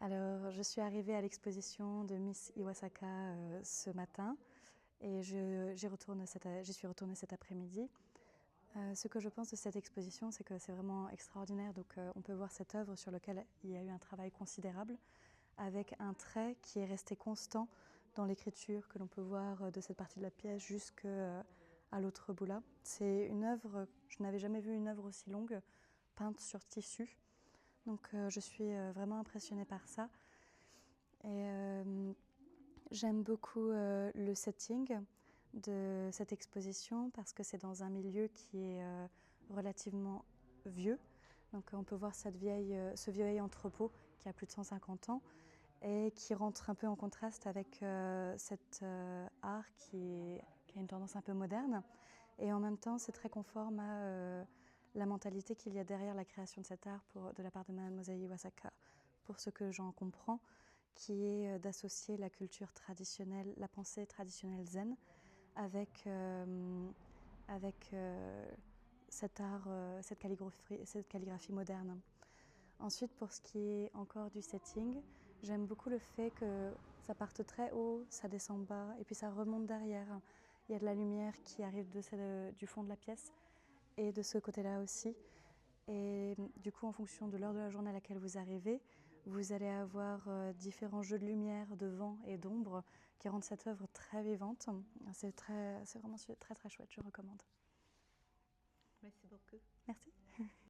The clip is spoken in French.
Alors, je suis arrivée à l'exposition de Miss Iwasaka ce matin et j'y suis retournée cet après-midi. Ce que je pense de cette exposition, c'est que c'est vraiment extraordinaire. Donc, on peut voir cette œuvre sur laquelle il y a eu un travail considérable, avec un trait qui est resté constant dans l'écriture que l'on peut voir de cette partie de la pièce jusqu'à l'autre bout là. C'est une œuvre, je n'avais jamais vu une œuvre aussi longue, peinte sur tissu. Donc je suis vraiment impressionnée par ça. Et j'aime beaucoup le setting de cette exposition parce que c'est dans un milieu qui est relativement vieux. Donc on peut voir ce vieil entrepôt qui a plus de 150 ans et qui rentre un peu en contraste avec cet art qui a une tendance un peu moderne. Et en même temps, c'est très conforme à la mentalité qu'il y a derrière la création de cet art de la part de Mademoiselle Iwasaka, pour ce que j'en comprends, qui est d'associer la culture traditionnelle, la pensée traditionnelle zen, avec cet art, cette calligraphie moderne. Ensuite, pour ce qui est encore du setting, j'aime beaucoup le fait que ça parte très haut, ça descend bas, et puis ça remonte derrière. Il y a de la lumière qui arrive du fond de la pièce, et de ce côté-là aussi. Et du coup, en fonction de l'heure de la journée à laquelle vous arrivez, vous allez avoir différents jeux de lumière, de vent et d'ombre qui rendent cette œuvre très vivante. C'est vraiment très très chouette, je recommande. Merci beaucoup. Merci.